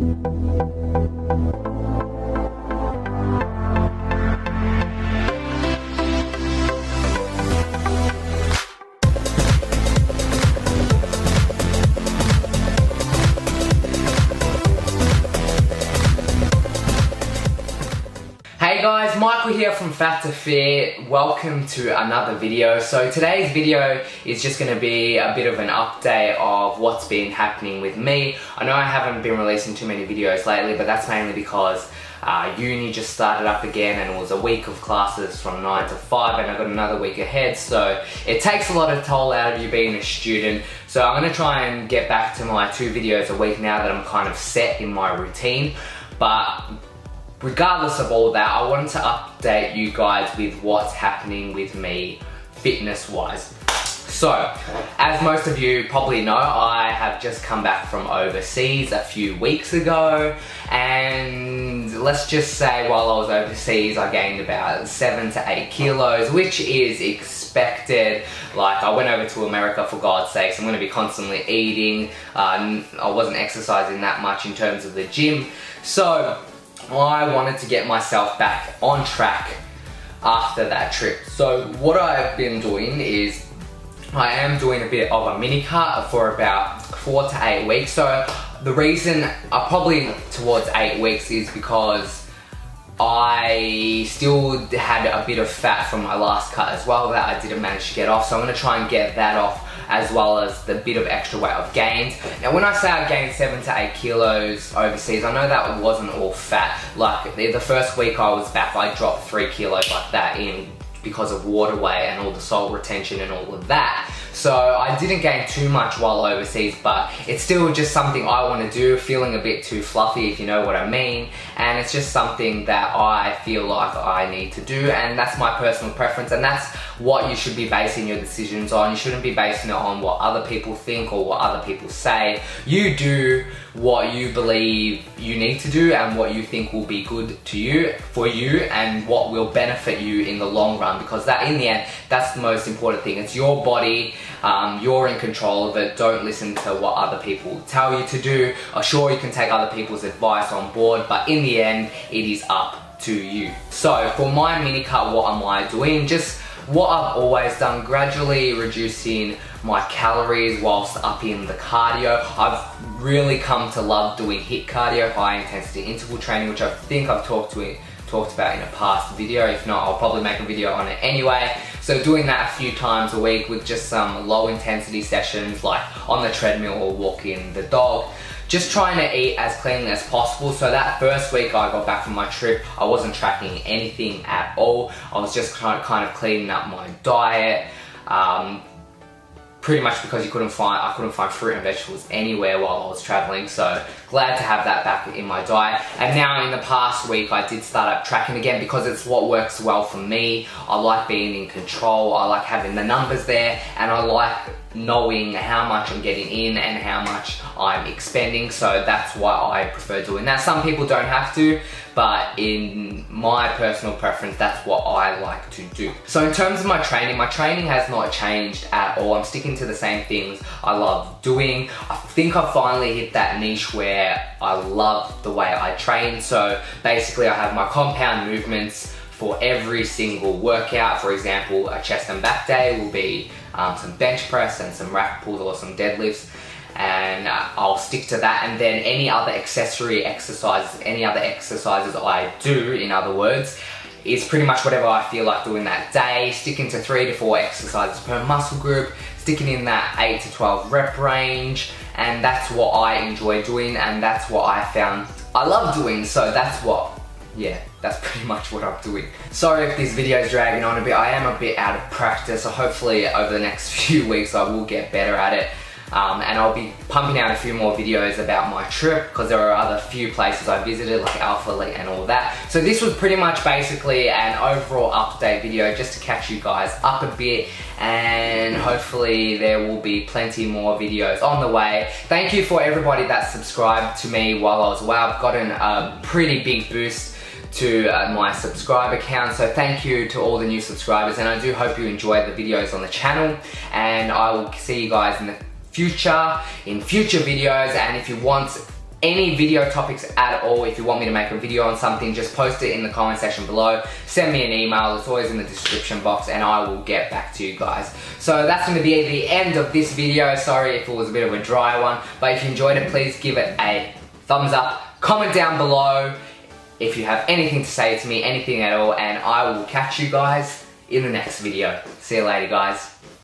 Hey guys, Michael here from Fat to Fit. Welcome to another video. So today's video is just going to be a bit of an update of what's been happening with me. I know I haven't been releasing too many videos lately, but that's mainly because uni just started up again and it was a week of classes from 9 to 5 and I got another week ahead, so it takes a lot of toll out of you being a student. So I'm going to try and get back to my 2 videos a week now that I'm kind of set in my routine. But regardless of all that, I wanted to update you guys with what's happening with me fitness-wise. So, as most of you probably know, I have just come back from overseas a few weeks ago, and let's just say while I was overseas I gained about 7 to 8 kilos, which is expected. Like, I went over to America, for God's sakes. I'm going to be constantly eating. I wasn't exercising that much in terms of the gym, so I wanted to get myself back on track after that trip. So what I've been doing is I am doing a bit of a mini cut for about 4 to 8 weeks. So the reason probably towards 8 weeks is because I still had a bit of fat from my last cut as well that I didn't manage to get off. So I'm going to try and get that off, as well as the bit of extra weight I've gained. Now when I say I gained 7 to 8 kilos overseas, I know that wasn't all fat. Like the first week I was back, I dropped 3 kilos like that in because of water weight and all the salt retention and all of that. So I didn't gain too much while overseas, but it's still just something I want to do, feeling a bit too fluffy, if you know what I mean. And it's just something that I feel like I need to do, and that's my personal preference, and that's what you should be basing your decisions on. You shouldn't be basing it on what other people think or what other people say. You do what you believe you need to do and what you think will be good to you, for you, and what will benefit you in the long run, because that, in the end, that's the most important thing. It's your body. You're in control of it. Don't listen to what other people tell you to do. Sure, you can take other people's advice on board, but in the end, it is up to you. So for my mini cut, what am I doing? Just what I've always done, gradually reducing my calories whilst upping the cardio. I've really come to love doing HIIT cardio, high intensity interval training, which I think I've talked about in a past video. If not, I'll probably make a video on it anyway. So doing that a few times a week with just some low intensity sessions, like on the treadmill or walking the dog. Just trying to eat as cleanly as possible. So that first week I got back from my trip, I wasn't tracking anything at all. I was just kind of cleaning up my diet. Pretty much because I couldn't find fruit and vegetables anywhere while I was traveling, so glad to have that back in my diet. And now in the past week I did start up tracking again because it's what works well for me. I like being in control, I like having the numbers there, and I like knowing how much I'm getting in and how much I'm expending, so that's why I prefer doing that. Some people don't have to, but in my personal preference, that's what I like to do. So in terms of my training has not changed at all. I'm sticking to the same things I love doing. I think I've finally hit that niche where I love the way I train. So basically I have my compound movements for every single workout. For example, a chest and back day will be some bench press and some rack pulls or some deadlifts, and I'll stick to that. And then any other accessory exercises, any other exercises I do, in other words, is pretty much whatever I feel like doing that day, sticking to 3 to 4 exercises per muscle group, sticking in that 8 to 12 rep range, and that's what I enjoy doing, and that's what I found I love doing. So that's pretty much what I'm doing. Sorry if this video is dragging on a bit. I am a bit out of practice, so hopefully over the next few weeks I will get better at it. And I'll be pumping out a few more videos about my trip, because there are other few places I visited, like Alpha Elite and all that. So this was pretty much basically an overall update video just to catch you guys up a bit, and hopefully there will be plenty more videos on the way. Thank you for everybody that subscribed to me while I was away. I've gotten a pretty big boost to my subscriber count, so thank you to all the new subscribers, and I do hope you enjoyed the videos on the channel, and I will see you guys in the future videos. And if you want any video topics at all. If you want me to make a video on something, just post it in the comment section below. Send me an email, it's always in the description box, and I will get back to you guys. So that's going to be the end of this video. Sorry if it was a bit of a dry one, but if you enjoyed it, please give it a thumbs up. Comment down below if you have anything to say to me, anything at all, and I will catch you guys in the next video. See you later, guys.